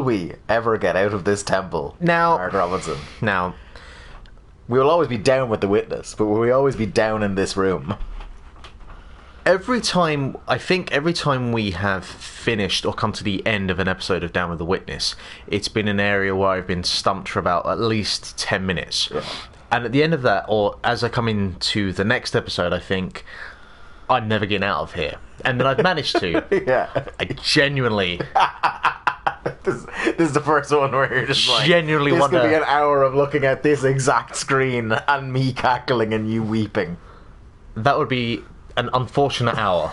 will we ever get out of this temple, Now, Mark Robinson? Now, We will always be down with the witness, but will we always be down in this room? every time we have finished or come to the end of an episode of Down with the Witness, it's been an area where I've been stumped for about at least 10 minutes. Yeah. And at the end of that, or as I come into the next episode, I think, I'm never getting out of here. And then I've managed to. Yeah. I genuinely... This is the first one where you're just like, Genuinely this wonder- could be an hour of looking at this exact screen and me cackling and you weeping. That would be an unfortunate hour.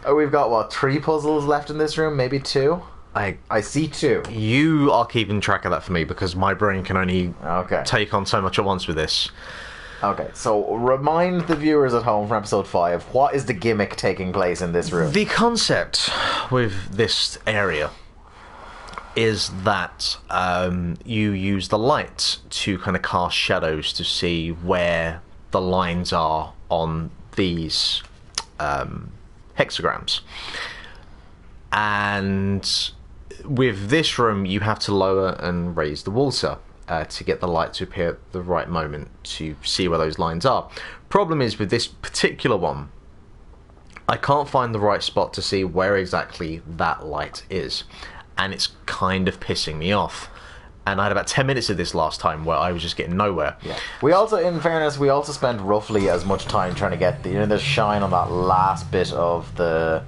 Oh, we've got, what, 3 puzzles left in this room? Maybe 2? I see 2. You are keeping track of that for me because my brain can only Okay. take on so much at once with this. Okay, so remind the viewers at home from episode 5, what is the gimmick taking place in this room? The concept with this area is that you use the light to kind of cast shadows to see where the lines are on these hexagrams. And with this room, you have to lower and raise the water to get the light to appear at the right moment to see where those lines are. Problem is, with this particular one, I can't find the right spot to see where exactly that light is, and it's kind of pissing me off. And I had about 10 minutes of this last time where I was just getting nowhere. Yeah. We also, in fairness, we also spent roughly as much time trying to get the shine on that last bit of remember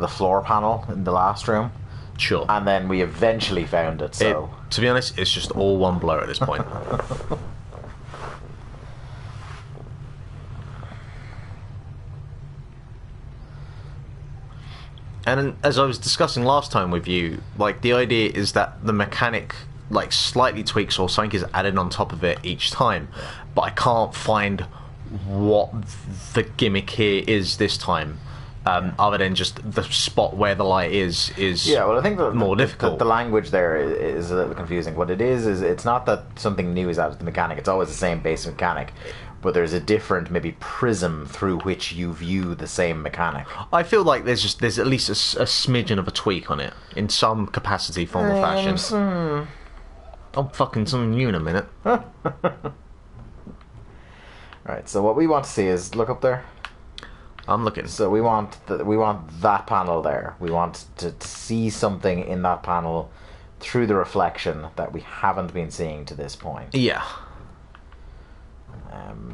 the floor panel in the last room? Sure. And then we eventually found it, so... To be honest, it's just all one blur at this point. And as I was discussing last time with you, like, the idea is that the mechanic, like, slightly tweaks or something is added on top of it each time. But I can't find what the gimmick here is this time. Other than just the spot where the light is yeah, well, I think more difficult. The language there is a little confusing. What it is it's not that something new is added to the mechanic. It's always the same basic mechanic, but there's a different maybe prism through which you view the same mechanic. I feel like there's at least a smidgen of a tweak on it in some capacity, form, or fashion. I'm fucking something new in a minute. Right. So what we want to see is look up there. I'm looking. So we want that panel there. We want to see something in that panel through the reflection that we haven't been seeing to this point. Yeah.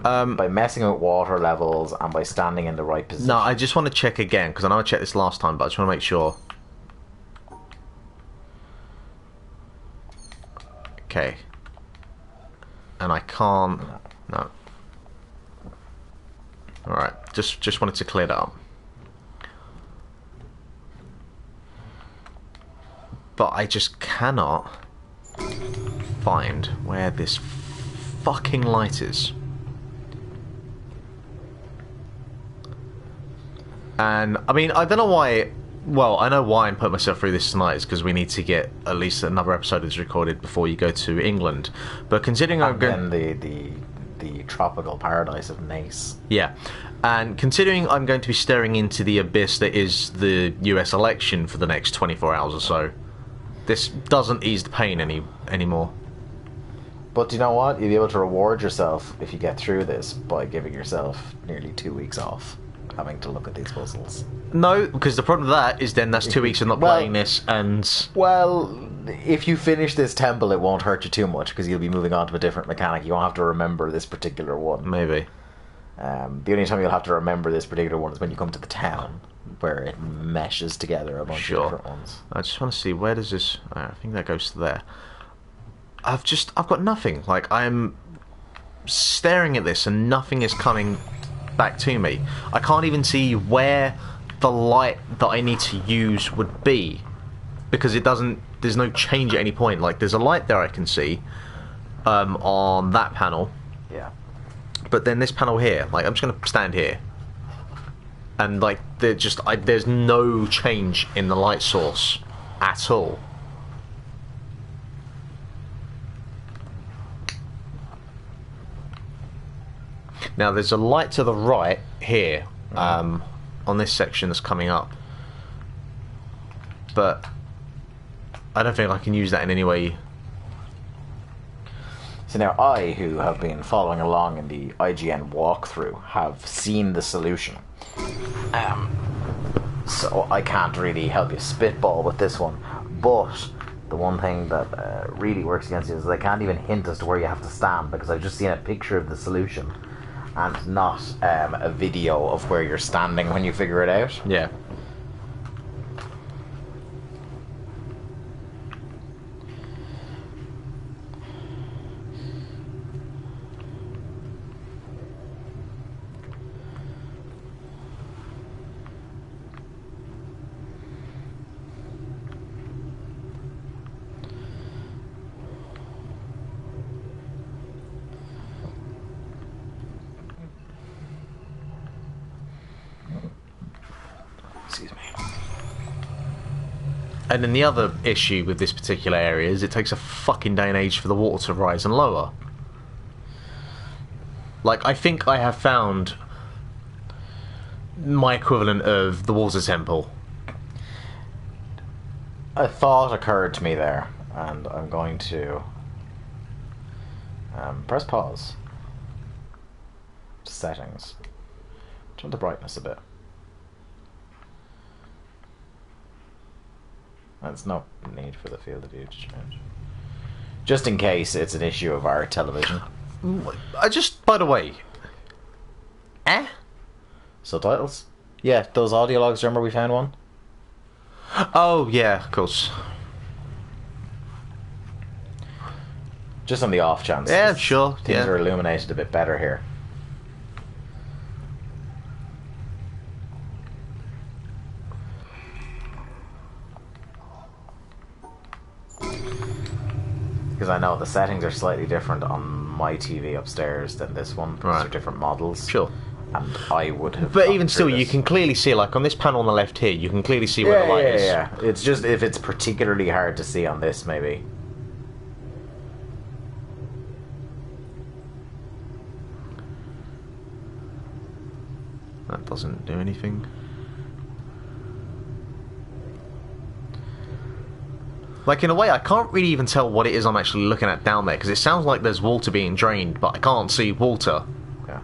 By messing with water levels and by standing in the right position. No, I just want to check again because I know I checked this last time, but I just want to make sure. Okay. And I can't. No. Alright, just wanted to clear that up. But I just cannot find where this fucking light is. And, I mean, I don't know why... Well, I know why I'm putting myself through this tonight is because we need to get at least another episode that's recorded before you go to England. But considering I'm going... the tropical paradise of Nace. Yeah, and considering I'm going to be staring into the abyss that is the US election for the next 24 hours or so, this doesn't ease the pain anymore. But do you know what? You'll be able to reward yourself if you get through this by giving yourself nearly 2 weeks off having to look at these puzzles. No, because the problem with that is then that's 2 weeks of not playing this, and... Well, if you finish this temple, it won't hurt you too much, because you'll be moving on to a different mechanic. You won't have to remember this particular one. Maybe. The only time you'll have to remember this particular one is when you come to the town, where it meshes together a bunch of different ones. I just want to see, where does this... I think that goes to there. I've got nothing. Like, I'm staring at this, and nothing is coming back to me. I can't even see where the light that I need to use would be, because it doesn't... There's no change at any point. Like, there's a light there I can see on that panel. Yeah. But then this panel here, like, I'm just going to stand here. And, like, there's no change in the light source at all. Now, there's a light to the right here, on this section that's coming up. But I don't think I can use that in any way. So now I, who have been following along in the IGN walkthrough, have seen the solution. So I can't really help you spitball with this one. But the one thing that really works against you is I can't even hint as to where you have to stand, because I've just seen a picture of the solution and not a video of where you're standing when you figure it out. Yeah. Excuse me. And then the other issue with this particular area is it takes a fucking day and age for the water to rise and lower. Like, I think I have found my equivalent of the water temple. A thought occurred to me there, and I'm going to press pause. Settings. Turn the brightness a bit. There's no need for the field of view to change. Just in case it's an issue of our television. By the way... Subtitles? Yeah, those audio logs, remember we found one? Oh, yeah, of course. Just on the off chance. Yeah, sure. Things are illuminated a bit better here. Because I know the settings are slightly different on my TV upstairs than this one. These are different models. Sure. And I would have... But even still, you can clearly see, like, on this panel on the left here, you can clearly see where the light is. Yeah. It's just if it's particularly hard to see on this, maybe. That doesn't do anything. Like, in a way, I can't really even tell what it is I'm actually looking at down there, because it sounds like there's water being drained, but I can't see water. Yeah.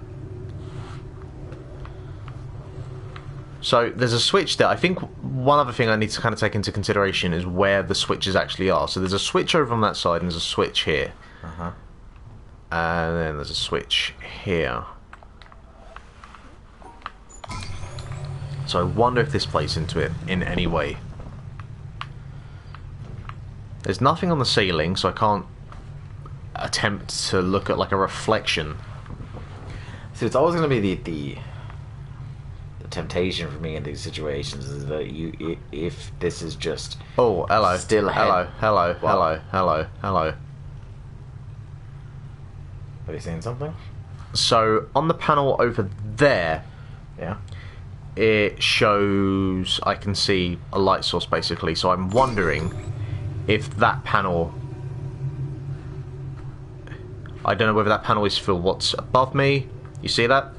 So, there's a switch there. I think one other thing I need to kind of take into consideration is where the switches actually are. So, there's a switch over on that side, and there's a switch here. Uh-huh. And then there's a switch here. So, I wonder if this plays into it in any way. There's nothing on the ceiling, so I can't attempt to look at like a reflection. So it's always going to be the temptation for me in these situations is that if this is just hello, hello. Have you seen something? So on the panel over there, yeah, it shows I can see a light source basically. So I'm wondering if that panel, I don't know whether that panel is for what's above me. You see that?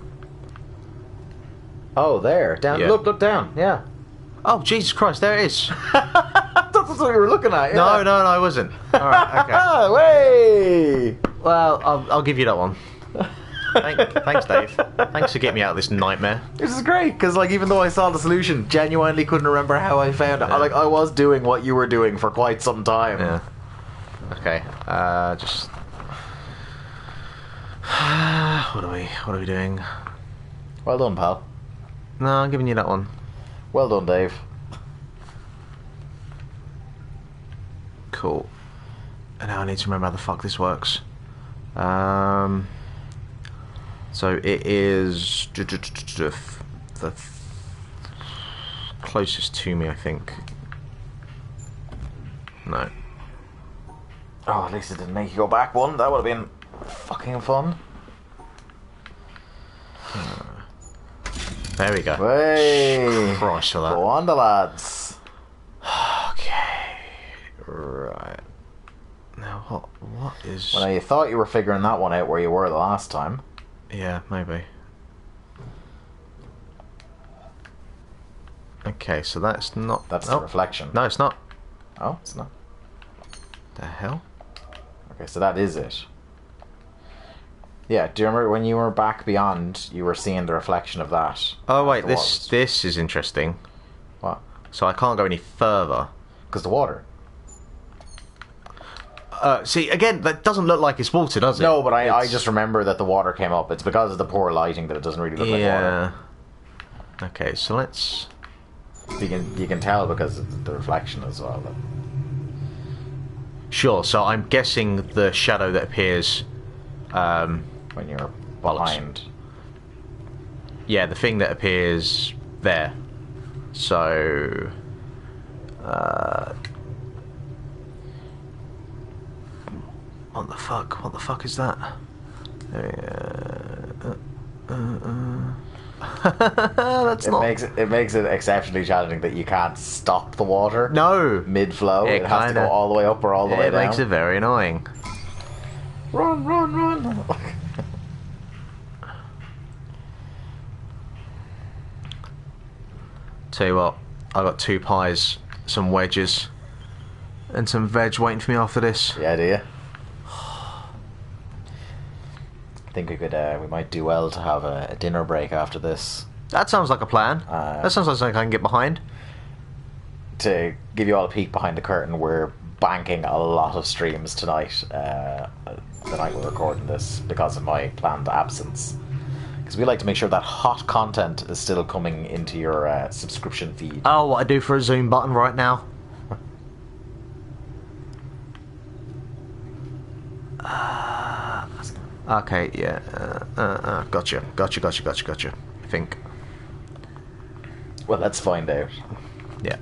Oh, there, down. Yeah. Look down. Yeah. Oh, Jesus Christ! There it is. That's what we were looking at. Yeah. No, I wasn't. All right, okay. Way. Well, I'll give you that one. Thanks, Dave. Thanks for getting me out of this nightmare. This is great because, like, even though I saw the solution, genuinely couldn't remember how I found it. Yeah. I was doing what you were doing for quite some time. Yeah. Okay. Just. What are we doing? Well done, pal. No, I'm giving you that one. Well done, Dave. Cool. And now I need to remember how the fuck this works. So it is the closest to me, I think. No. Oh, at least it didn't make you go back one. That would have been fucking fun. There we go. Way. Christ for that. Go on, the lads. Okay. Right. Now what is... Well, now you thought you were figuring that one out where you were the last time. Yeah, maybe. Okay, so that's not... That's the reflection. No, it's not. Oh, it's not. The hell? Okay, so that is it. Yeah, do you remember when you were back beyond, you were seeing the reflection of that? Oh wait, this is interesting. What? So I can't go any further. Because the water. See, again, that doesn't look like it's water, does it? No, but I just remember that the water came up. It's because of the poor lighting that it doesn't really look like water. Okay, so let's... You can tell because of the reflection as well. Sure, so I'm guessing the shadow that appears... when you're behind. Yeah, the thing that appears there. So... What the fuck? What the fuck is that? That's not... It makes it exceptionally challenging that you can't stop the water. No! Mid-flow. It has to go all the way up or all the way down. It makes it very annoying. Run, run, run! Tell you what, I got 2 pies, some wedges, and some veg waiting for me after this. Yeah, do you? I think we might do well to have a dinner break after this. That sounds like a plan. That sounds like something I can get behind. To give you all a peek behind the curtain, we're banking a lot of streams tonight, the night we're recording this, because of my planned absence. Because we like to make sure that hot content is still coming into your subscription feed. Oh, what I do for a Zoom button right now? Okay, yeah. Gotcha. I think. Well, let's find out. Yeah.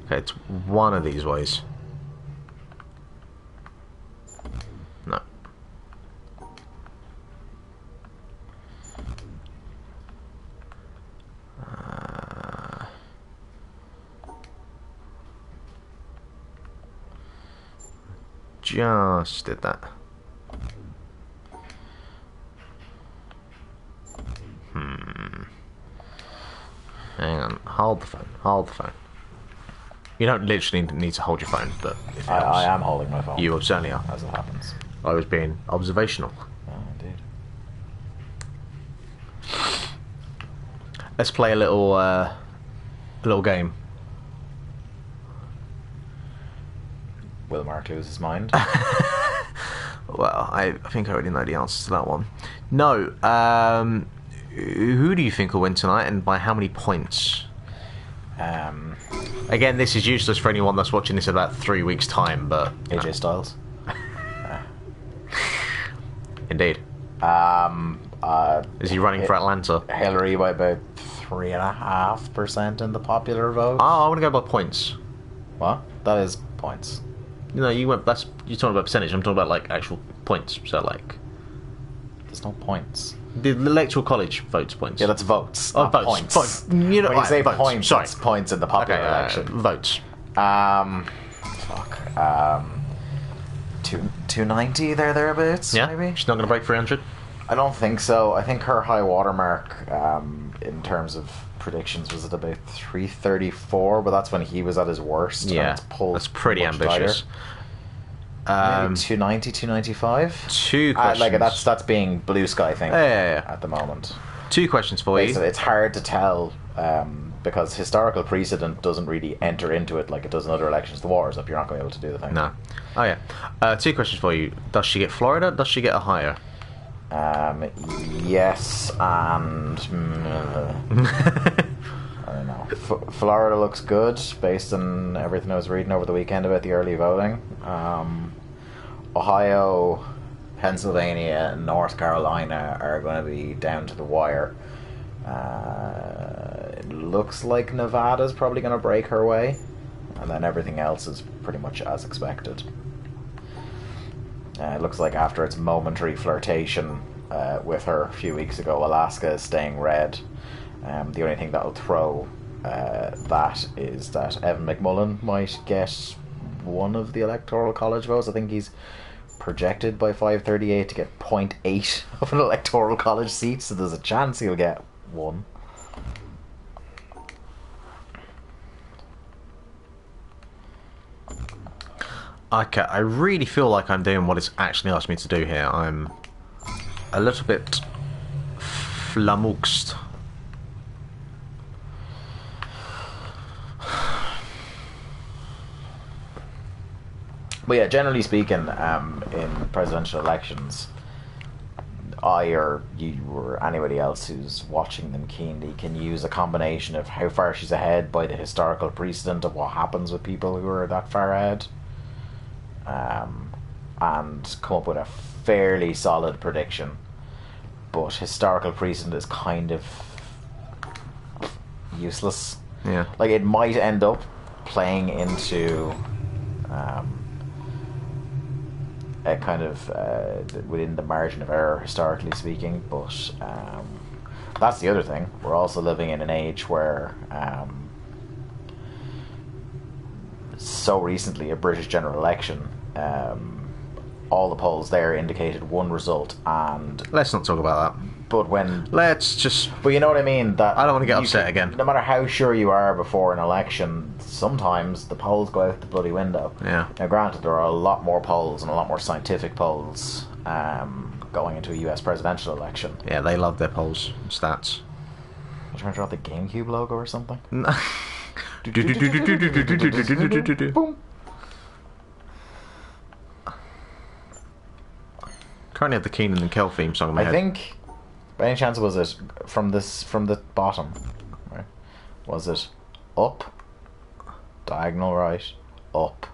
Okay, it's one of these ways. No. Just did that. Hang on. Hold the phone. You don't literally need to hold your phone, but if it helps, I am holding my phone. You certainly are. As it happens. I was being observational. Oh, indeed. Let's play a little game. Will Mark lose his mind? Well, I think I already know the answer to that one. No. Who do you think will win tonight, and by how many points? Again, this is useless for anyone that's watching this in about 3 weeks' time, but... AJ Styles? Indeed. Is he running for Atlanta? Hillary by about 3.5% in the popular vote. Oh, I want to go by points. What? That is points. No, you're talking about percentage. I'm talking about like actual points. So like, there's no points. The electoral college votes points. Yeah, that's votes. Oh, not votes. Points. Votes. You know, when you say votes. points, Sorry. it's points in the popular election. Votes. Fuck. 290 thereabouts. Yeah. Maybe. She's not going to break 300. I don't think so. I think her high watermark in terms of predictions was at about 334, but that's when he was at his worst. Yeah, and it's pulled that's pretty ambitious. Maybe 290, 295. 2 questions. Like that's being blue sky thinking at the moment. 2 questions for you. It's hard to tell because historical precedent doesn't really enter into it like it does in other elections. The war is up. You're not going to be able to do the thing. No. Oh yeah. 2 questions for you. Does she get Florida? Does she get Ohio? Yes, and I don't know. Florida looks good based on everything I was reading over the weekend about the early voting. Ohio, Pennsylvania, and North Carolina are going to be down to the wire. It looks like Nevada's probably going to break her way, and then everything else is pretty much as expected. It looks like after its momentary flirtation with her a few weeks ago, Alaska is staying red. The only thing that'll throw that is that Evan McMullen might get one of the electoral college votes. I think he's projected by 538 to get 0.8 of an electoral college seat, so there's a chance he'll get one. Okay, I really feel like I'm doing what it's actually asked me to do here. I'm a little bit flummoxed. But yeah, generally speaking, in presidential elections, I or you or anybody else who's watching them keenly can use a combination of how far she's ahead by the historical precedent of what happens with people who are that far ahead, and come up with a fairly solid prediction. But historical precedent is kind of useless. Yeah. Like, it might end up playing into a kind of within the margin of error, historically speaking, but that's the other thing. We're also living in an age where so recently a British general election, all the polls there indicated one result, and Let's not talk about that. but when Let's just... but you know what I mean, that I don't want to get you upset can- again. no matter how sure you are before an election, sometimes the polls go out the bloody window. Yeah. Now granted, there are a lot more polls and a lot more scientific polls going into a US presidential election. Yeah, they love their polls and stats. I'm trying to draw the GameCube logo or something. Boom. Currently have the Keenan and Kel theme song in my I head. think, by any chance, was it from the bottom? Right? Was it up, diagonal right, up,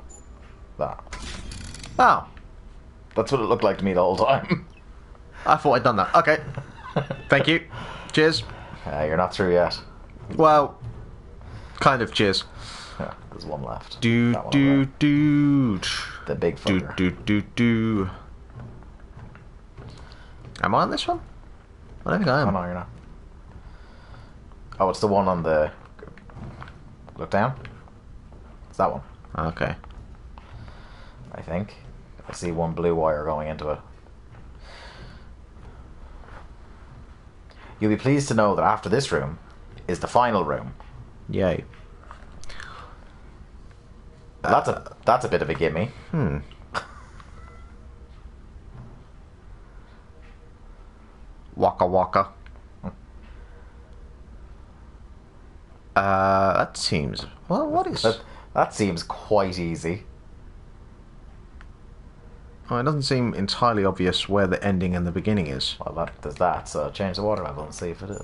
that? Oh, That's what it looked like to me the whole time. I thought I'd done that. Okay. Thank you. Cheers. You're not through yet. Well, kind of cheers. Yeah, there's one left. Do That one do over do there. The big do fucker. do. Am I on this one? I don't think I Oh am. no, you're not. Oh, it's the one on the. Look down. It's that one. Okay. I think. I see one blue wire going into it. You'll be pleased to know that after this room is the final room. Yay. That's a bit of a gimme. Waka waka. That seems... Well, what is... That seems quite easy. Oh, it doesn't seem entirely obvious where the ending and the beginning is. Well, there's that, so change the water level and see if it is.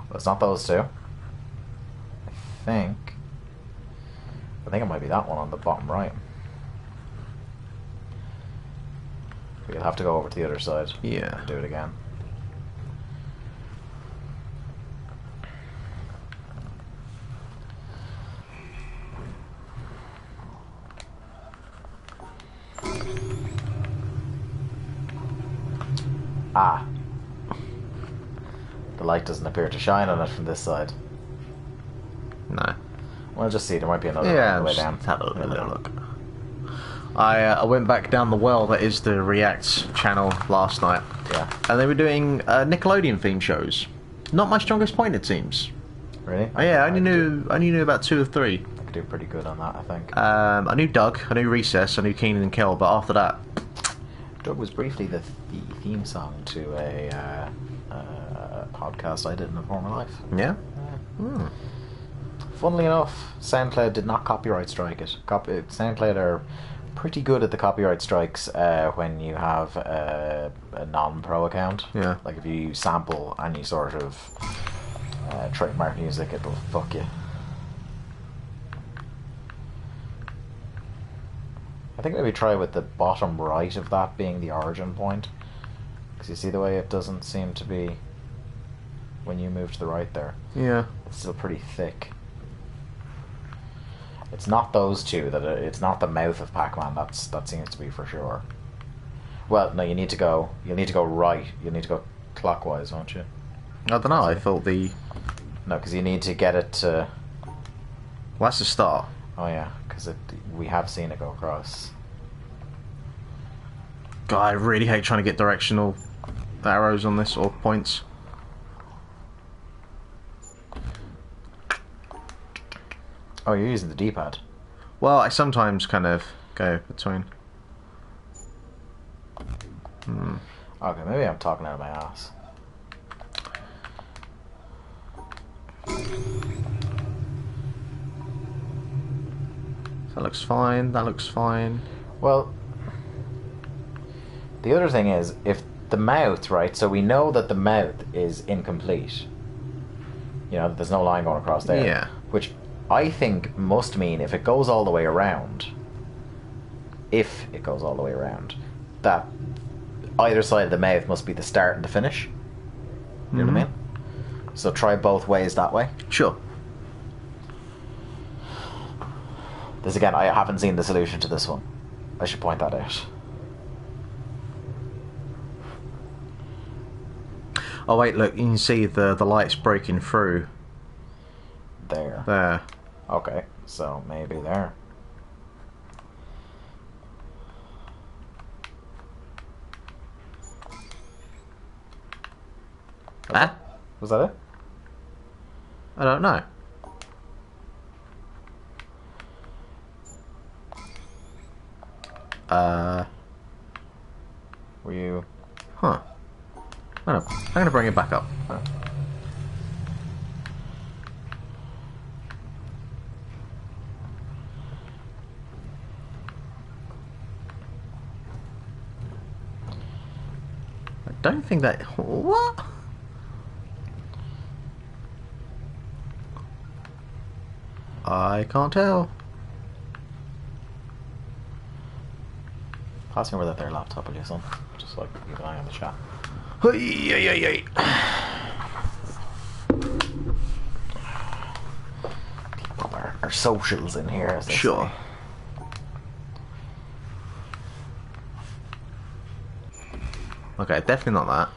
Well, it's not those two. think it might be that one on the bottom right. We'll have to go over to the other side. Yeah. And do it again. Ah. The light doesn't appear to shine on it from this side. No. We'll just see. There might be another Yeah, on the way just down. have a little look. I went back down the well that is the React channel last night. Yeah. And they were doing Nickelodeon theme shows. Not my strongest point, it seems. Really? Oh, yeah, I only knew about 2 or 3. I could do pretty good on that, I think. I knew Doug, I knew Recess, I knew Keenan and Kel, but after that, Doug was briefly the theme song to a podcast I did in a former life. yeah. Funnily enough, SoundCloud did not copyright strike it. SoundCloud are pretty good at the copyright strikes when you have a non-pro account. Yeah. Like if you sample any sort of trademark music, it'll fuck you. I think maybe try with the bottom right of that being the origin point. Because you see the way it doesn't seem to be... when you move to the right there. Yeah. It's still pretty thick. It's not those two it's not the mouth of Pac-Man. That seems to be for sure. Well, no, you need to go right. You need to go clockwise, won't you? I don't know. I thought the. No, because you need to get it to. Well, that's the start. Oh yeah, because we have seen it go across. God, I really hate trying to get directional arrows on this or points. Oh, you're using the D-pad. Well, I sometimes kind of go between. Okay, maybe I'm talking out of my ass. That looks fine. That looks fine. Well, the other thing is, if the mouth, right, so we know that the mouth is incomplete. You know, there's no line going across there. Yeah. Which I think must mean if it goes all the way around, that either side of the mouth must be the start and the finish. You know what I mean? So try both ways that way. Sure. This again, I haven't seen the solution to this one. I should point that out. Oh wait, look, you can see the light's breaking through. There. There. Okay, so maybe there. Ah? Was that it? I don't know. Were you... Huh. I don't know. I'm gonna bring it back up. Huh. I don't think that... What? I can't tell. Pass me over that there laptop, will you, son? Just like keep an eye on the chat. Keep up our socials in here, as they Sure. say. Okay, definitely not that.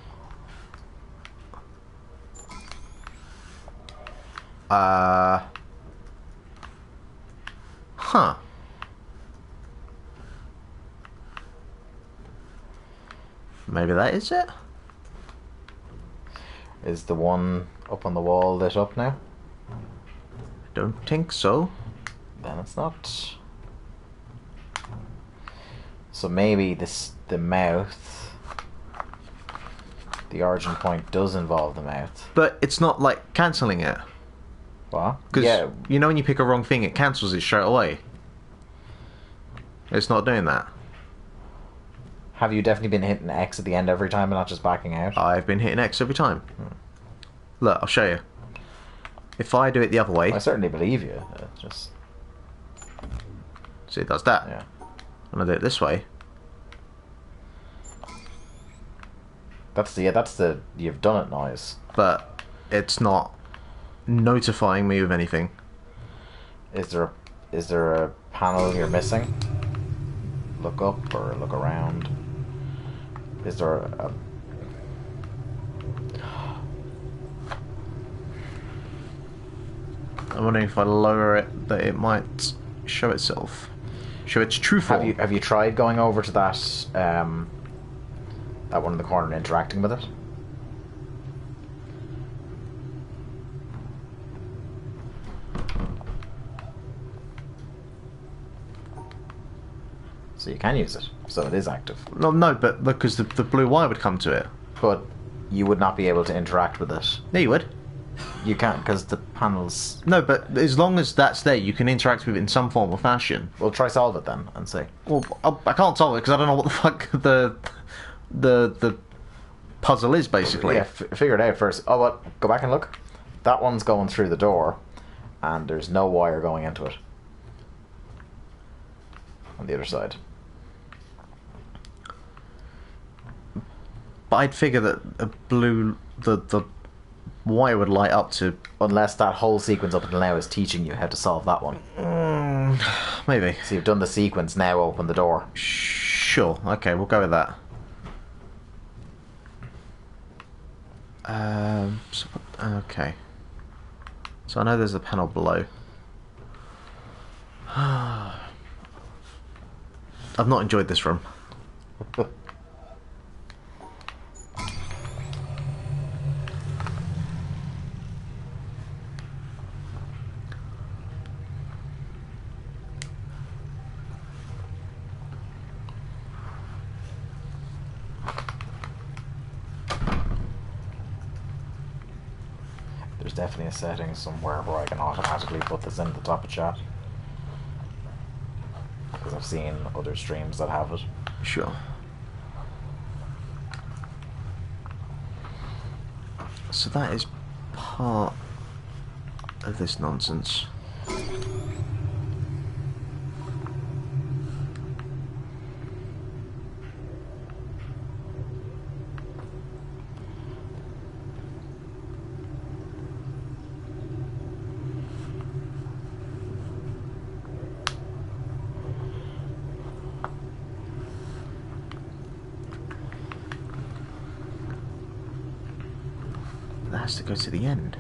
Huh. Maybe that is it? Is the one up on the wall lit up now? Don't think so. Then it's not. So maybe the mouth, the origin point does involve the mouth. But it's not like cancelling it. What? Because Yeah. you know when you pick a wrong thing, it cancels it straight away. It's not doing that. Have you definitely been hitting X at the end every time and not just backing out? I've been hitting X every time. Look, I'll show you. If I do it the other way... I certainly believe you. Just... See, it does that. Yeah. And I do it this way. That's the you've done it noise. But it's not notifying me of anything. Is there a panel you're missing? Look up or look around. Is there a... I'm wondering if I lower it, that it might show itself. Show its true form. Have you tried going over to that that one in the corner and interacting with it? So you can use it. So it is active. No, but because the blue wire would come to it. But you would not be able to interact with it. Yeah, you would. You can't, because the panels... No, but as long as that's there, you can interact with it in some form or fashion. Well, try solve it then and see. Well, I can't solve it because I don't know what the fuck the puzzle is, basically. Yeah, figure it out first. Oh, what? Go back and look. That one's going through the door, and there's no wire going into it. On the other side. But I'd figure that a blue... the why it would light up to... Unless that whole sequence up until now is teaching you how to solve that one. Maybe. So you've done the sequence, now open the door. Sure, okay, we'll go with that. Okay. So I know there's a panel below. I've not enjoyed this room. There's definitely a setting somewhere where I can automatically put this in at the top of chat. Because I've seen other streams that have it. Sure. So that is part of this nonsense. That has to go to the end.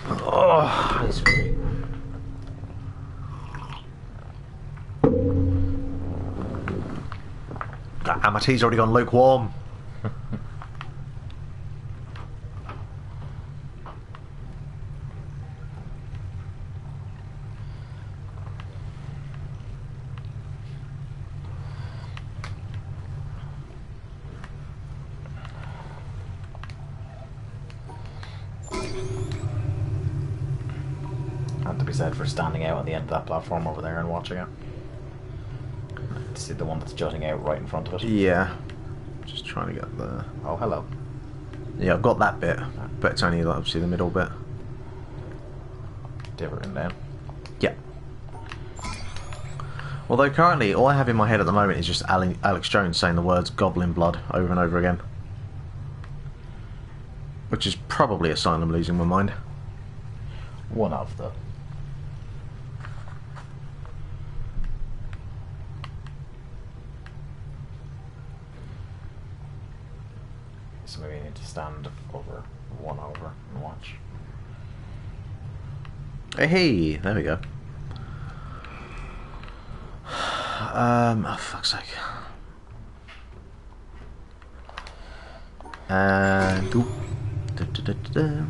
Oh, Nice. and my tea's already gone lukewarm. And to be said for standing out on the end of that platform over there and watching it. See the one that's jutting out right in front of it. Yeah. Just trying to get the... Oh, hello. Yeah, I've got that bit, but it's only obviously the middle bit. Different down. Yeah. Although currently, all I have in my head at the moment is just Alex Jones saying the words "goblin blood" over and over again. Which is probably a sign I'm losing my mind. One of them. So maybe you need to stand over, one over, and watch. Hey, there we go. Oh fuck's sake. And... Ooh. Da, da, da, da, da.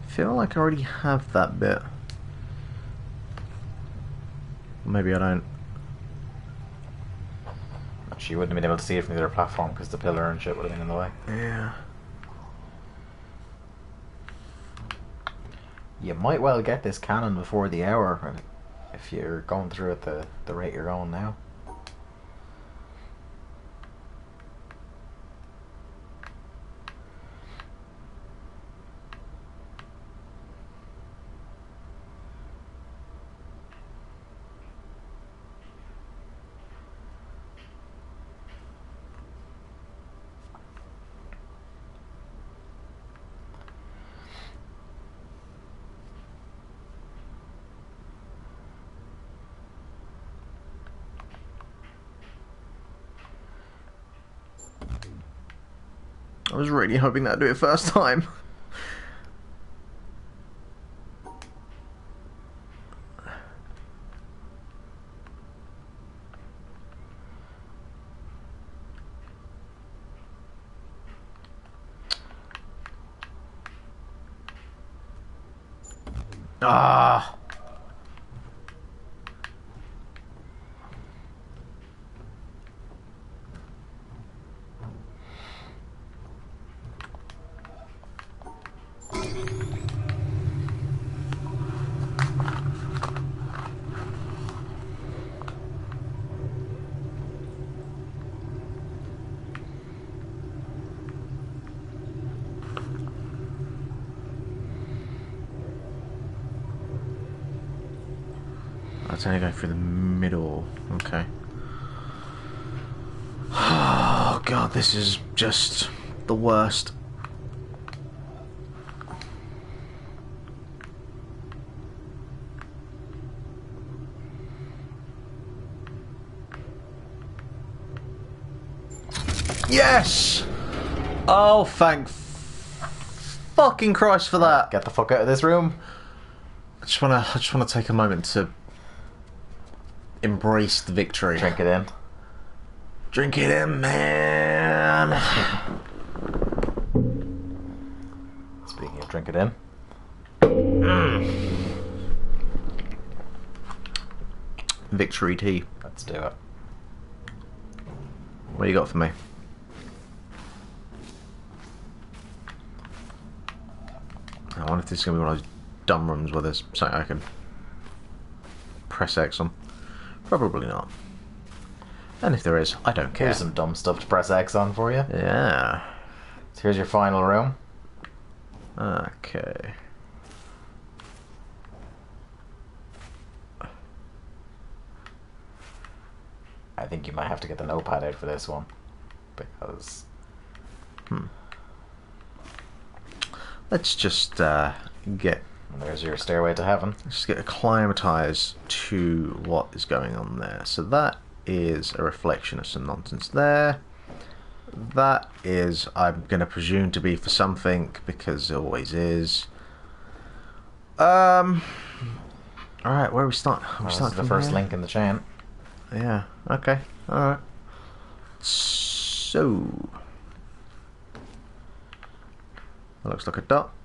I feel like I already have that bit. Maybe I don't. She wouldn't have been able to see it from the other platform because the pillar and shit would have been in the way. Yeah. You might well get this cannon before the hour if you're going through at the rate you're going now. I was really hoping that'd do it first time. Ah. Let's only go through the middle. Okay. Oh god, this is just the worst. Yes! Oh, thank fucking Christ for that. Get the fuck out of this room. I just wanna take a moment to embrace the victory. Drink it in. Drink it in, man. Speaking of drink it in. Victory tea. Let's do it. What you got for me? I wonder if this is going to be one of those dumb rooms where there's something I can press X on. Probably not. And if there is, I don't care. Here's some dumb stuff to press X on for you. Yeah. So here's your final room. Okay. I think you might have to get the notepad out for this one. Because... Let's just get... And there's your stairway to heaven. Let's just get acclimatized to what is going on there. So that is a reflection of some nonsense there. That is, I'm going to presume to be for something, because it always is. Alright, where we start? We start This is the from first here? link in the chain. Yeah, okay, alright. So... that looks like a dot.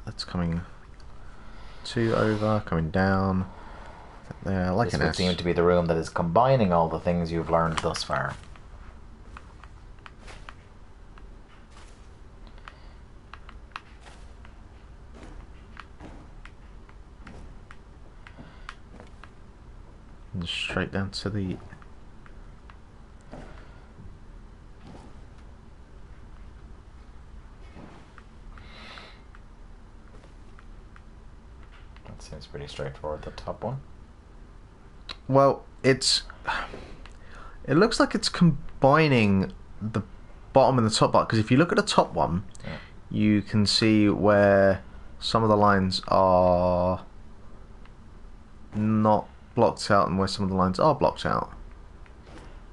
That's coming 2 over, coming down. There, like This an would S. seem to be the room that is combining all the things you've learned thus far. And straight down to the... That seems pretty straightforward, the top one. Well, it's... it looks like it's combining the bottom and the top part, because if you look at the top one, Yeah. you can see where some of the lines are not blocked out and where some of the lines are blocked out.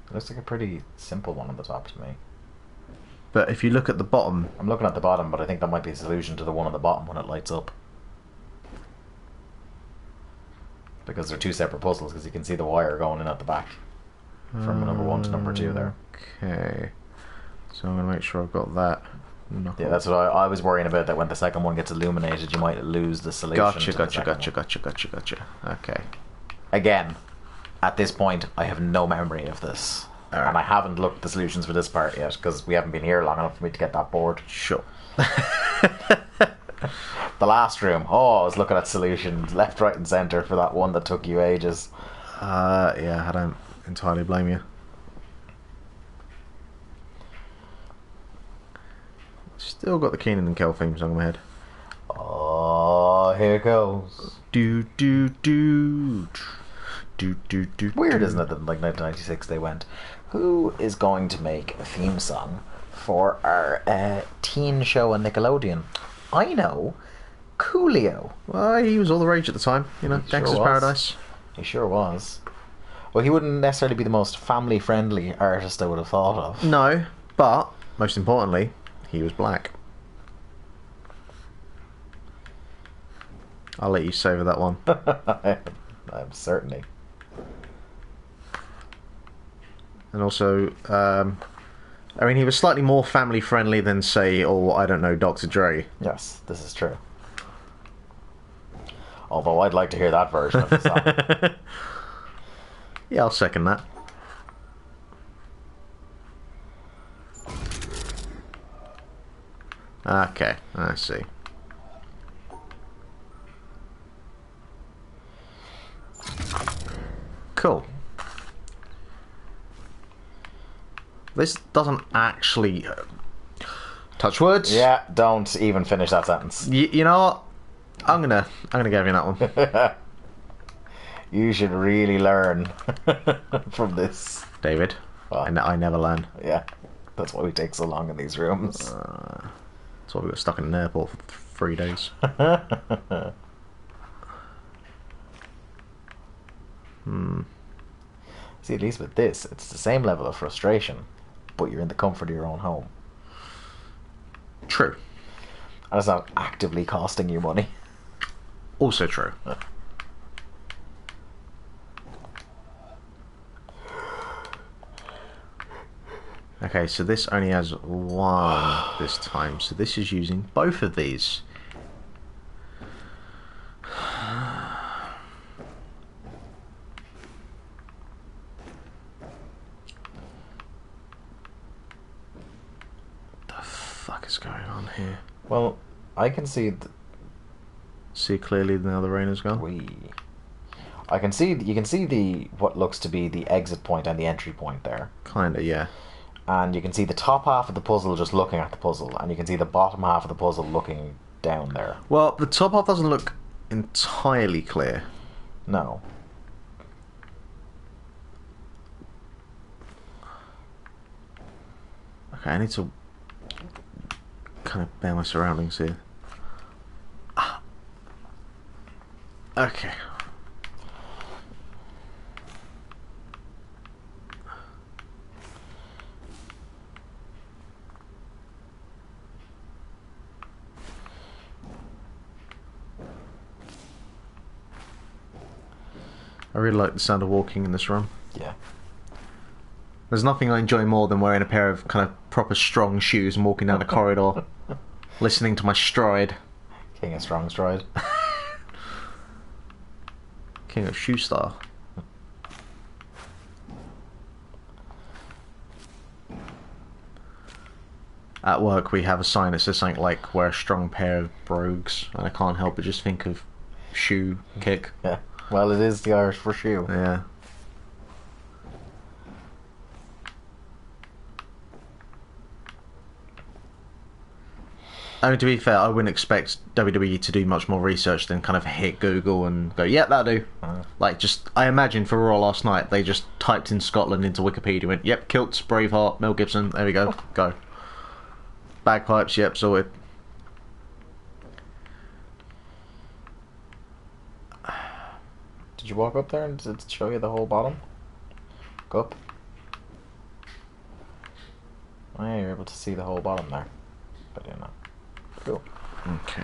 It looks like a pretty simple one on the top to me. But if you look at the bottom... I'm looking at the bottom, but I think that might be a solution to the one on the bottom when it lights up. Because they're two separate puzzles, because you can see the wire going in at the back. From number 1 to number 2 there. Okay. So I'm going to make sure I've got that. Yeah, that's what I was worrying about, that when the second one gets illuminated, you might lose the solution. Gotcha. Okay. Again, at this point, I have no memory of this. Alright. And I haven't looked at the solutions for this part yet, because we haven't been here long enough for me to get that bored. Sure. The last room, oh, I was looking at solutions left, right and centre for that one that took you ages. Yeah, I don't entirely blame you. Still got the Keenan and Kel theme song in my head. Oh, here it goes. Do do do do do do. Weird, isn't it, that in like 1996 they went, who is going to make a theme song for our teen show on Nickelodeon? I know, Coolio. Well, he was all the rage at the time, you know, He sure Gangster's was. Paradise. He sure was. Well, he wouldn't necessarily be the most family-friendly artist I would have thought of. No, but most importantly, he was black. I'll let you savor that one. I'm certainly. And also, I mean, he was slightly more family friendly than, say, I don't know, Dr. Dre. Yes, this is true. Although I'd like to hear that version of the song. Yeah, I'll second that. Okay, I see. Cool. This doesn't actually... touch words? Yeah, don't even finish that sentence. You know what? I'm gonna give you that one. You should really learn from this. David, What? I never learn. Yeah, that's why we take so long in these rooms. That's why we got stuck in an airport for 3 days. See, at least with this, it's the same level of frustration, but you're in the comfort of your own home. True. And it's not actively costing you money. Also true. Okay, so this only has one this time, so this is using both of these. What the fuck is going on here? Well, I can see... See clearly now the rain has gone? I can see... You can see the what looks to be the exit point and the entry point there. Kinda, yeah. And you can see the top half of the puzzle just looking at the puzzle, and you can see the bottom half of the puzzle looking down there. Well, the top half doesn't look entirely clear. No. Okay, I need to kind of bear my surroundings here. Okay. I really like the sound of walking in this room. Yeah. There's nothing I enjoy more than wearing a pair of kind of proper strong shoes and walking down the corridor, listening to my stride. King of Strong Stride. King of Shoe Star. At work we have a sign that says something like, wear a strong pair of brogues, and I can't help but just think of shoe kick. Yeah. Well, it is the Irish for shoe. Yeah. I mean, to be fair, I wouldn't expect WWE to do much more research than kind of hit Google and go, yeah, that'll do. Like, just, I imagine for Raw last night, they just typed in Scotland into Wikipedia, went, yep, kilts, Braveheart, Mel Gibson, there we go, go. Bagpipes, yep, sorted. Did you walk up there and did it show you the whole bottom? Go up. Oh yeah, you're able to see the whole bottom there. But you know. Cool. Okay.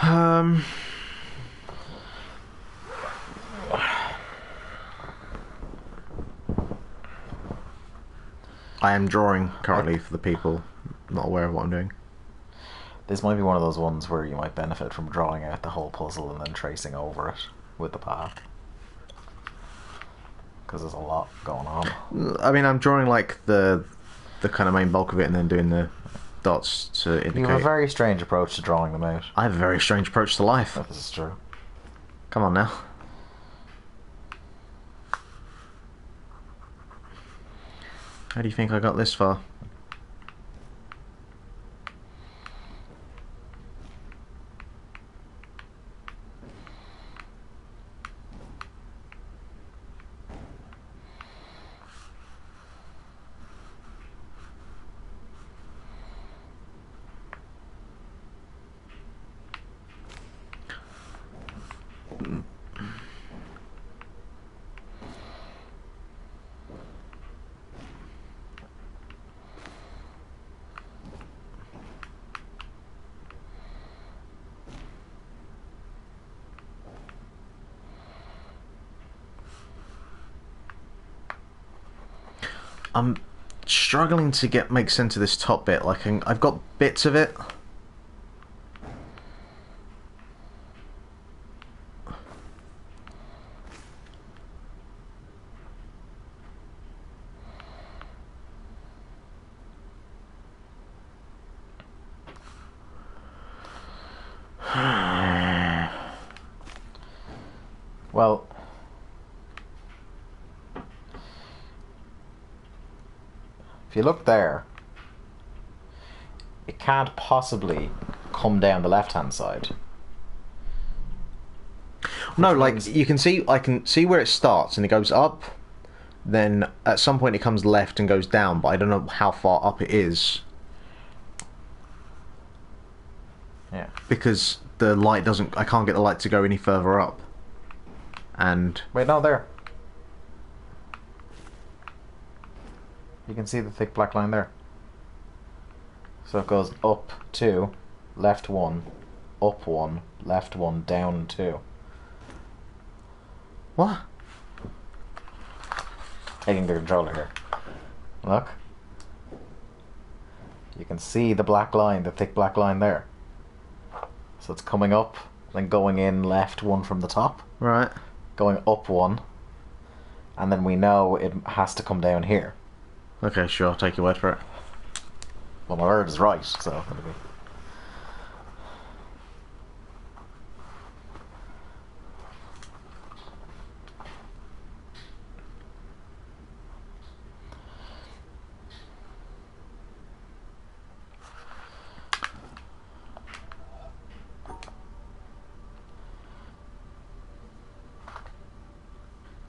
I am drawing currently for the people not aware of what I'm doing. This might be one of those ones where you might benefit from drawing out the whole puzzle and then tracing over it with the path. Because there's a lot going on. I mean, I'm drawing like the kind of main bulk of it and then doing the dots to indicate. You have a very strange approach to drawing them out. I have a very strange approach to life. This is true. Come on now. How do you think I got this far? I'm struggling to make sense of this top bit. Like, I've got bits of it. Well, if you look there, it can't possibly come down the left-hand side. No, you can see. I can see where it starts and it goes up. Then at some point it comes left and goes down, but I don't know how far up it is. Yeah. Because the light doesn't. I can't get the light to go any further up. And wait, no, there. You can see the thick black line there. So it goes up 2, left 1, up 1, left 1, down 2. What? Taking the controller here. Look. You can see the black line, the thick black line there. So it's coming up, then going in left 1 from the top. Right. Going up 1. And then we know it has to come down here. Okay, sure, I'll take your word for it. Well, my word is right, so it'll be.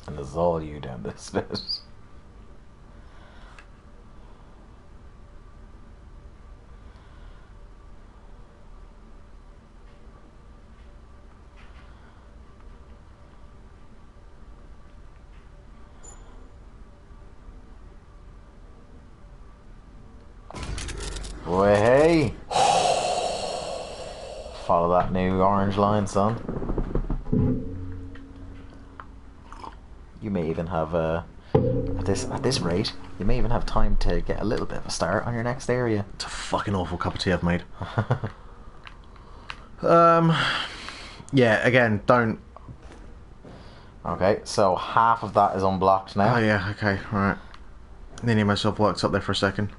And this is all you down this bit. Boy, hey! Follow that new orange line, son. You may even have at this rate, you may even have time to get a little bit of a start on your next area. It's a fucking awful cup of tea I've made. Yeah, again, don't. Okay, so half of that is unblocked now. Oh yeah, okay, alright. Nearly myself worked up there for a second.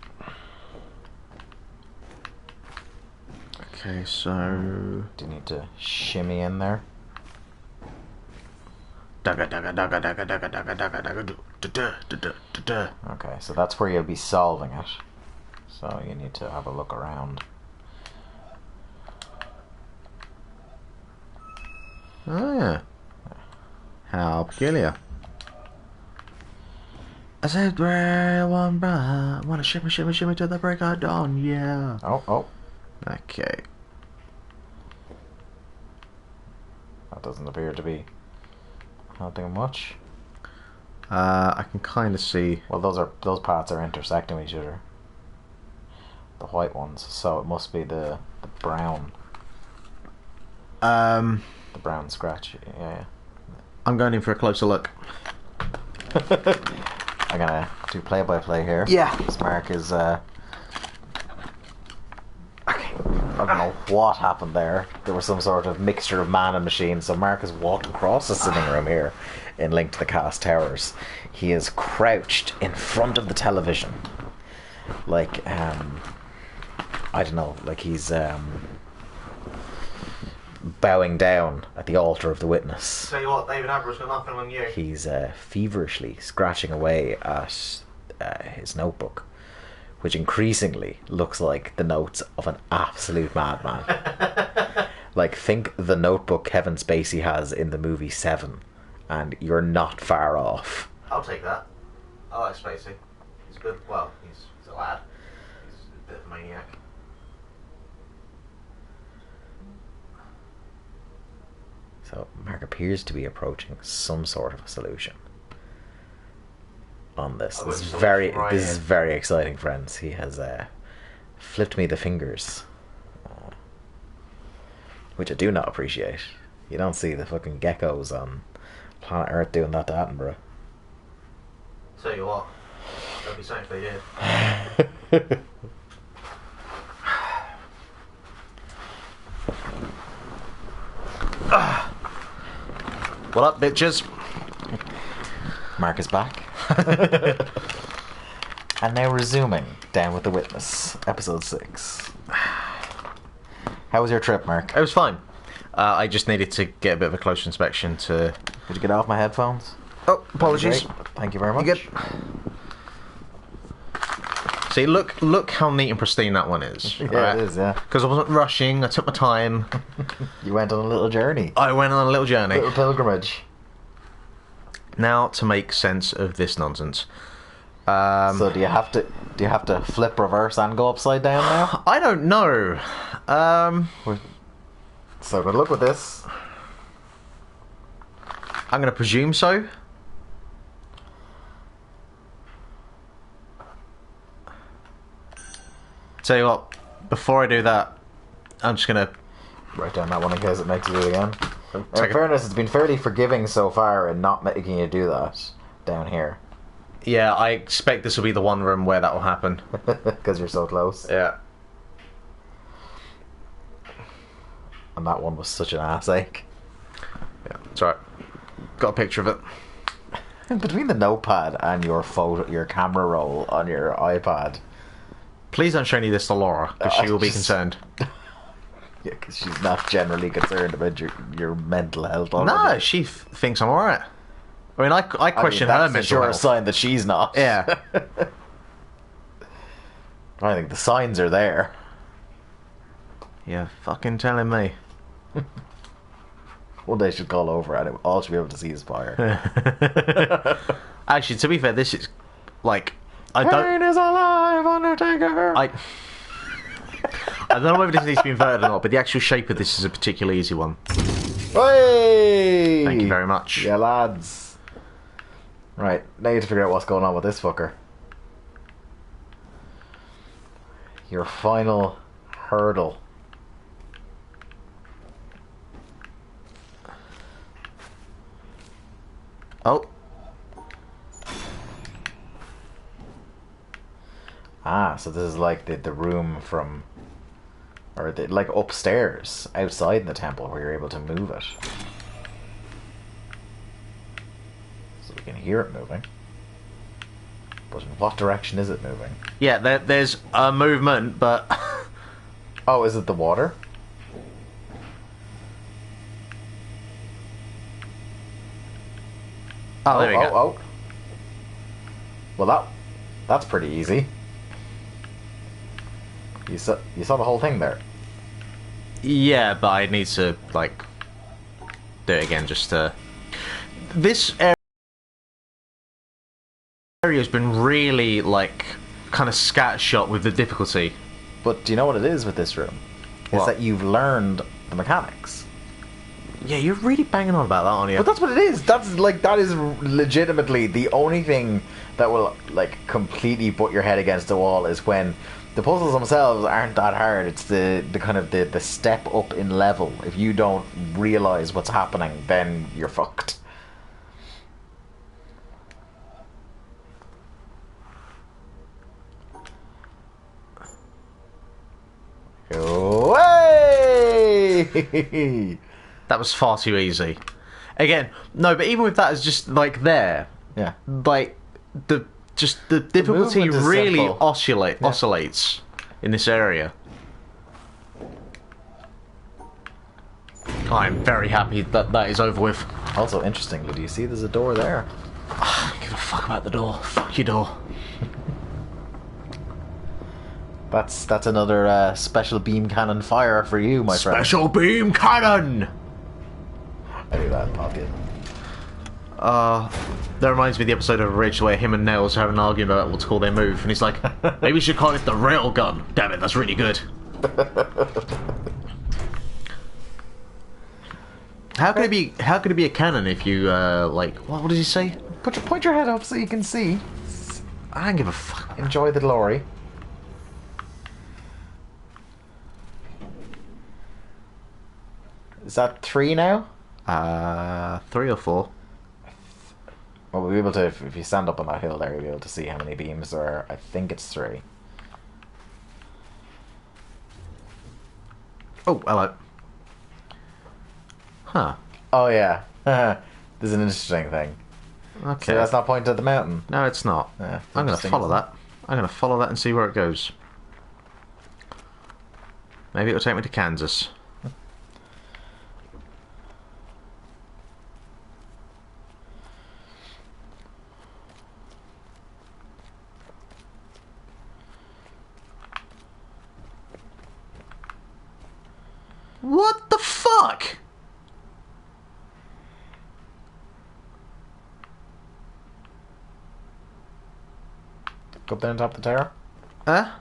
Okay, so... Do you need to shimmy in there? Okay, so that's where you'll be solving it. So you need to have a look around. Oh yeah. How peculiar. I said, well, one brother, wanna shimmy, shimmy, shimmy to the break of dawn, yeah. Oh. Okay. That doesn't appear to be helping much. I can kind of see. Well, those parts are intersecting with each other. The white ones, so it must be the brown. The brown scratch. Yeah. I'm going in for a closer look. I'm gonna do play-by-play here. Yeah. This Mark is. Okay. I don't know what happened there. There was some sort of mixture of man and machine. So Mark has walked across the sitting room here in Link to the Cast Towers. He is crouched in front of the television, like I don't know, like he's bowing down at the altar of the witness. Tell you what, David Attenborough's got nothing on you. He's feverishly scratching away at his notebook, which increasingly looks like the notes of an absolute madman. Like, think the notebook Kevin Spacey has in the movie Seven, and you're not far off. I'll take that. I like Spacey. He's good. Well, he's a lad. He's a bit of a maniac. So Mark appears to be approaching some sort of a solution on this. This is very exciting, friends. He has flipped me the fingers, which I do not appreciate. You don't see the fucking geckos on planet Earth doing that to Attenborough. Tell you what, that'd be something if they did. What up, bitches? Mark is back. And now resuming Down with the Witness, episode 6. How was your trip, Mark? It was fine. I just needed to get a bit of a closer inspection to... Did you get off my headphones? Oh, apologies. Great. Thank you very much. You good? See, look how neat and pristine that one is. Yeah, it is, yeah. Because I wasn't rushing, I took my time. You went on a little journey. I went on a little journey. Little pilgrimage. Now to make sense of this nonsense. So do you have to flip reverse and go upside down now? I don't know. So good luck with this. I'm going to presume so. Tell you what, before I do that, I'm just going to Write down that one in case it makes you do it again. In Take it. fairness, it's been fairly forgiving so far in not making you do that down here. Yeah, I expect this will be the one room where that will happen. Because you're so close. Yeah. And that one was such an ass ache. Yeah, it's alright. Got a picture of it. Between the notepad and your camera roll on your iPad. Please don't show any of this to Laura, because she will be concerned. Yeah, because she's not generally concerned about your mental health already. No, she thinks I'm alright. I mean, I question her that's mental a sure health. sign that she's not. Yeah. I think the signs are there. You're fucking telling me. One day she'll call over and all she'll be able to see is fire. Actually, to be fair, this is like Pain is alive, Undertaker. I don't know whether this needs to be inverted or not, but the actual shape of this is a particularly easy one. Hey! Thank you very much. Yeah, lads. Right, now you have to figure out what's going on with this fucker. Your final hurdle. Oh. Ah, so this is like the room from... Or like upstairs, outside in the temple, where you're able to move it. So we can hear it moving. But in what direction is it moving? Yeah, there's a movement, but... Oh, is it the water? Oh, there we go. Oh. Well, that's pretty easy. You saw the whole thing there. Yeah, but I need to, like, do it again just to... This area has been really, like, kind of scattershot with the difficulty. But do you know what it is with this room? It's What? that you've learned the mechanics. Yeah, you're really banging on about that, aren't you? But that's what it is. That is legitimately the only thing that will like completely put your head against the wall is when the puzzles themselves aren't that hard. It's the kind of the step up in level. If you don't realize what's happening, then you're fucked. Way! That was far too easy. Again, no, but even with that, it's just like there. Yeah. Like the difficulty movement is really simple. oscillates in this area. I'm very happy that that is over with. Also, interestingly, do you see there's a door there? I don't give a fuck about the door. Fuck your door. That's another special beam cannon fire for you, my friend. Special beam cannon. I do that in pocket. That reminds me of the episode of Ridge where him and Nails are having an argument about what to call their move, and he's like, maybe we should call it the rail gun. Damn it, that's really good. How could it be a cannon if you like what did he say? Point your head up so you can see. I don't give a fuck. Enjoy the glory. Is that 3 now? 3 or 4. Well, we'll be able to, if you stand up on that hill there, you'll be able to see how many beams there are. I think it's 3. Oh, hello. Huh. Oh, yeah. There's an interesting thing. Okay. So that's not pointed at the mountain. No, it's not. Yeah, I'm going to interesting, follow isn't that. I'm going to follow that and see where it goes. Maybe it'll take me to Kansas. What the fuck? Go up there on top of the tower. Huh?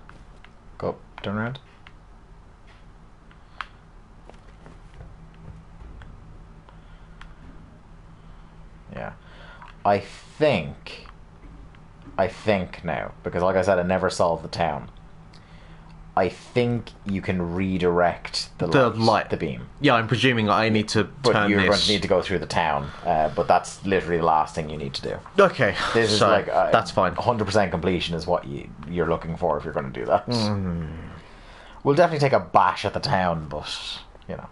Go up, turn around. Yeah. I think now, because like I said, I never solved the town. I think you can redirect the light, the beam. Yeah, I'm presuming I need to But turn you're this. going to need to go through the town. But that's literally the last thing you need to do. Okay, This is so like that's fine. 100% completion is what you're looking for if you're going to do that. We'll definitely take a bash at the town, but you know,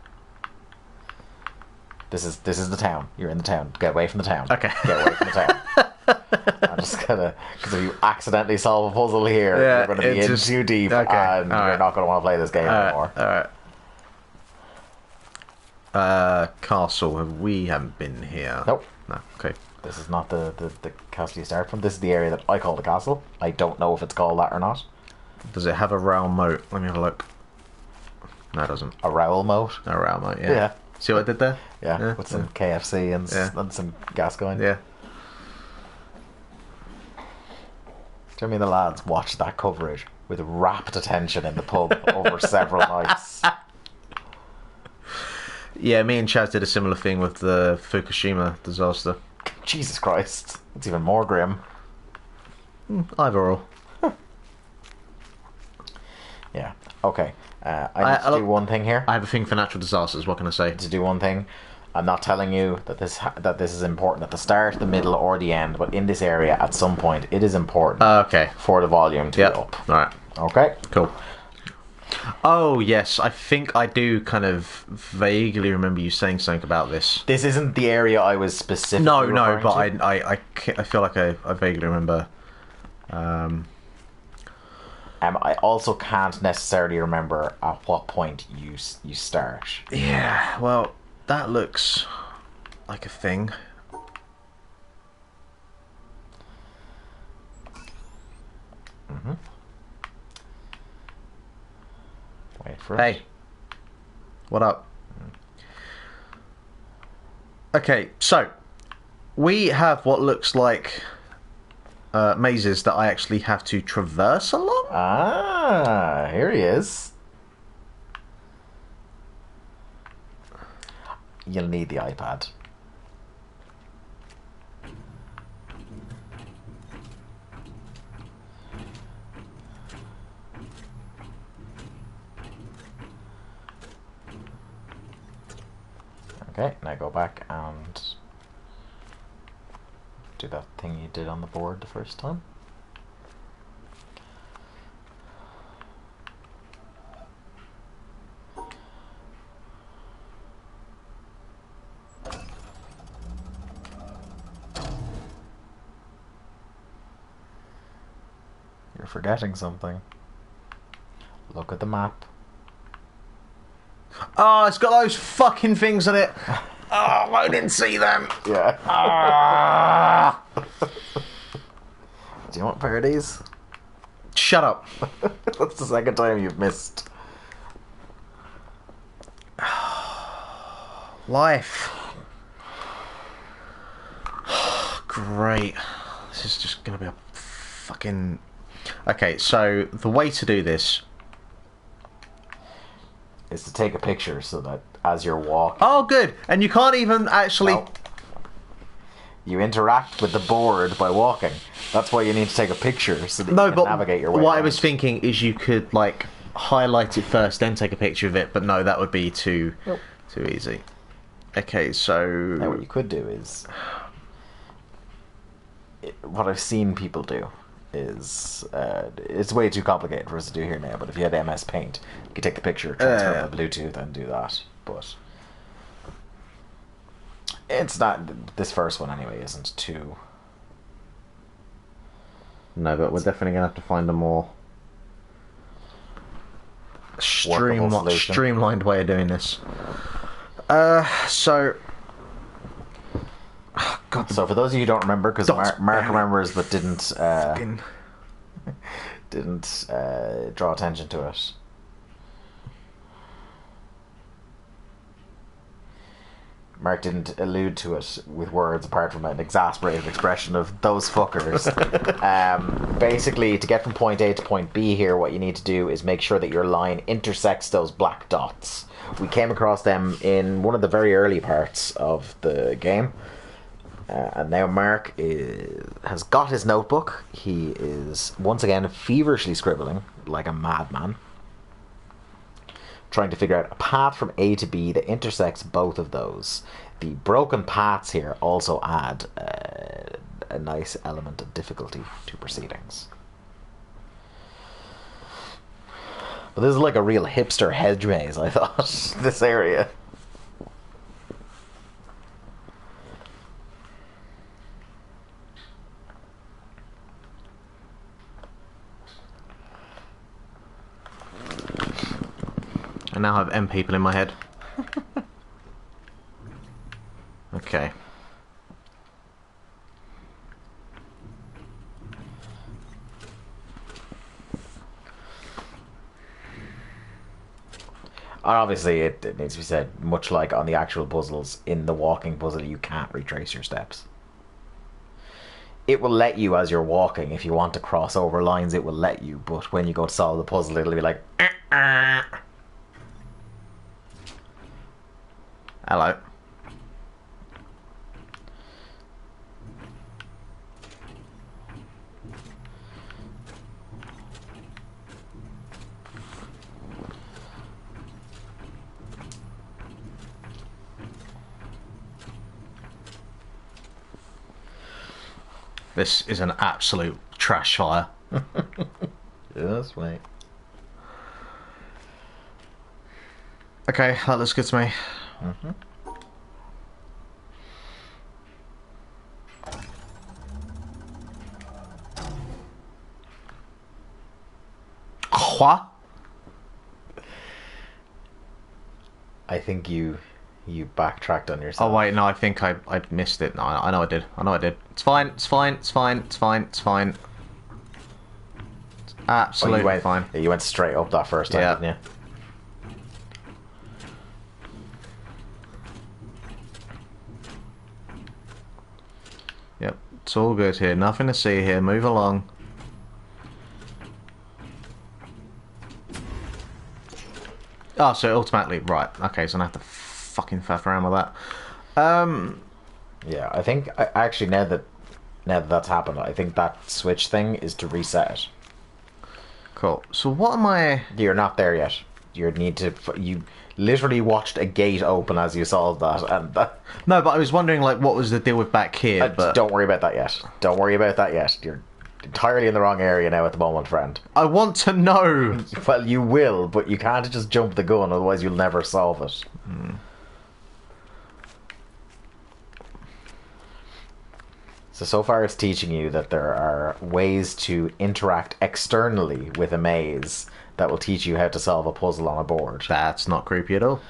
this is the town. You're in the town. Get away from the town. Okay. Get away from the town. I'm just gonna, because if you accidentally solve a puzzle here, Yeah, you're going to be in too deep, okay, and you're not going to want to play this game anymore. Alright. Castle. We haven't been here. Nope. No. Okay. This is not the castle you start from. This is the area that I call the castle. I don't know if it's called that or not. Does it have a round moat? Let me have a look. No, it doesn't. A rowel moat. A round moat. Yeah. Yeah. See what I did there? Yeah. With some KFC and some Gascoigne. Yeah. Jimmy and the lads watched that coverage with rapt attention in the pub over several nights. Yeah, me and Chaz did a similar thing with the Fukushima disaster. Jesus Christ. It's even more grim. Either or. Yeah. Okay. I need to do one thing here. I have a thing for natural disasters. What can I say? To do one thing. I'm not telling you that this is important at the start, the middle, or the end, but in this area, at some point, it is important Okay. for the volume to go up. Alright. Okay? Cool. Oh, yes. I think I do kind of vaguely remember you saying something about this. This isn't the area I was specifically No, referring but I feel like I vaguely remember. I also can't necessarily remember at what point you start. Yeah, well, that looks like a thing. Wait for it. Hey, what up? Okay, so we have what looks like mazes that I actually have to traverse along. Ah, here he is. You'll need the iPad. Okay, now go back and do that thing you did on the board the first time. You're forgetting something. Look at the map. Oh, it's got those fucking things on it. Oh, I didn't see them. Yeah. Ah. Do you want a pair of these? Shut up. That's the second time you've missed. Life. Great. This is just gonna be a fucking... Okay, so the way to do this is to take a picture so that as you're walking... Oh, good. And you can't even actually... No. You interact with the board by walking. That's why you need to take a picture so that you can navigate your way what around. I was thinking is you could, like, highlight it first, then take a picture of it, but no, that would be too easy. Okay, so... Now what you could do is... What I've seen people do is... it's way too complicated for us to do here now, but if you had MS Paint, you could take the picture, transfer it by Bluetooth and do that. But... it's not... This first one, anyway, isn't too... No, but we're definitely going to have to find a more... streamlined way of doing this. So... Oh, God. So for those of you who don't remember, because Mark remembers but didn't draw attention to it. Mark didn't allude to it with words apart from an exasperated expression of those fuckers. Basically, to get from point A to point B here, what you need to do is make sure that your line intersects those black dots. We came across them in one of the very early parts of the game. And now Mark has got his notebook. He is once again feverishly scribbling like a madman, trying to figure out a path from A to B that intersects both of those. The broken paths here also add a nice element of difficulty to proceedings. But this is like a real hipster hedge maze, I thought, this area. I now have M people in my head. Okay. Obviously, it needs to be said, much like on the actual puzzles, in the walking puzzle, you can't retrace your steps. It will let you as you're walking. If you want to cross over lines, it will let you. But when you go to solve the puzzle, it'll be like... Hello. This is an absolute trash fire. Yes, mate. Okay, that looks good to me. Mm-hmm. What? I think you backtracked on yourself. Oh wait, no, I think I missed it. No, I know I did. I know I did. It's fine. It's fine. It's fine. It's fine. It's fine. It's absolutely fine. Yeah, you went straight up that first time, didn't you? Yep, it's all good here. Nothing to see here. Move along. Oh, so automatically, right. Okay, so I have to fucking faff around with that. Yeah, I think actually now that that's happened, I think that switch thing is to reset it. Cool. So what am I... You're not there yet. You literally watched a gate open as you solved that, and that... No, but I was wondering, like, what was the deal with back here, but... Don't worry about that yet. Don't worry about that yet. You're entirely in the wrong area now at the moment, friend. I want to know! Well, you will, but you can't just jump the gun, otherwise you'll never solve it. So far it's teaching you that there are ways to interact externally with a maze that will teach you how to solve a puzzle on a board. That's not creepy at all.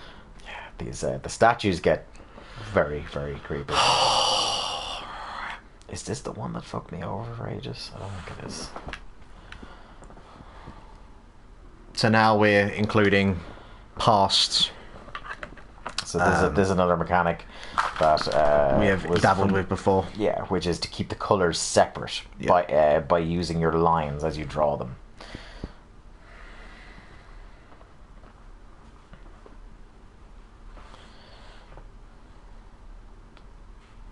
Yeah, these the statues get very, very creepy. Is this the one that fucked me over for ages? I don't think it is. So now we're including past... So there's another mechanic that we have dabbled with before. Yeah, which is to keep the colours separate by using your lines as you draw them.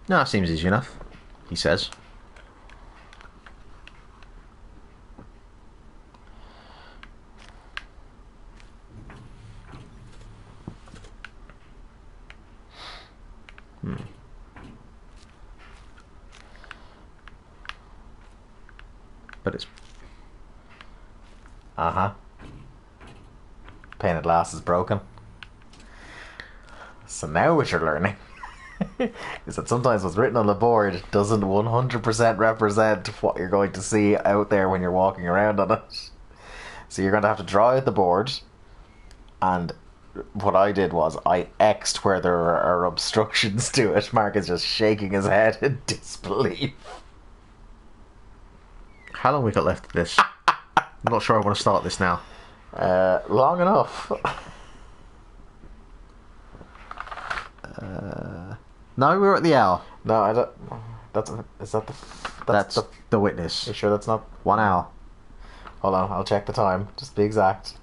No, that seems easy enough, he says. But it's... Pane of glass is broken. So now what you're learning is that sometimes what's written on the board doesn't 100% represent what you're going to see out there when you're walking around on it. So you're going to have to draw out the board, and what I did was I X'd where there are obstructions to it. Mark is just shaking his head in disbelief. How long we got left of this? I'm not sure I want to start this now. Long enough. No, we're at the hour. No, I don't. That's the Witness. You sure that's not 1 hour. Hold on, I'll check the time. Just be exact.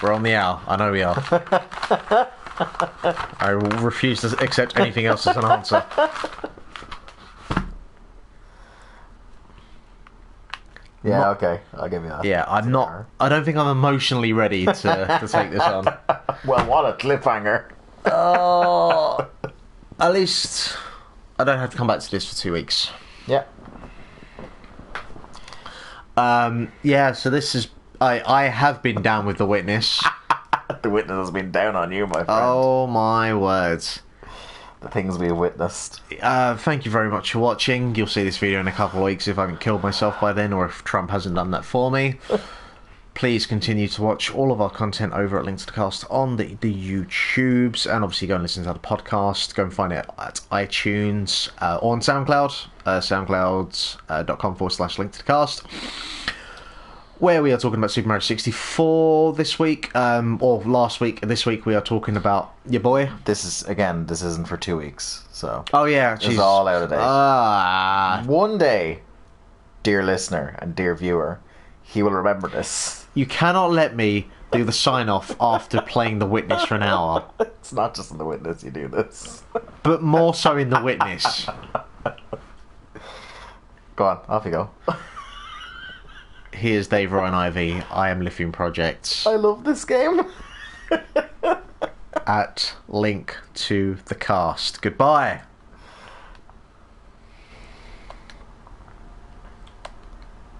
We're on the hour. I know we are. I will refuse to accept anything else as an answer. Yeah, okay, I'll give you that. Yeah, I'm not. I don't think I'm emotionally ready to take this on. Well, what a cliffhanger. Oh, at least I don't have to come back to this for 2 weeks. Yeah. Yeah, so this is. I have been down with The Witness. The Witness has been down on you, my friend. Oh my words. The things we have witnessed. Thank you very much for watching. You'll see this video in a couple of weeks if I haven't killed myself by then, or if Trump hasn't done that for me. Please continue to watch all of our content over at Link to the Cast on the YouTubes, and obviously go and listen to the podcast. Go and find it at iTunes or on SoundCloud, soundcloud.com/Link to the Cast, where we are talking about Super Mario 64 this week, or last week. This week we are talking about your boy. This isn't for 2 weeks, so... Oh yeah, it's all out of date. Ah. One day, dear listener and dear viewer, he will remember this. You cannot let me do the sign-off after playing The Witness for an hour. It's not just in The Witness you do this. But more so in The Witness. Go on, off you go. Here's Dave Ryan Ivy. I am Lithium Project. I love this game. At Link to the Cast. Goodbye.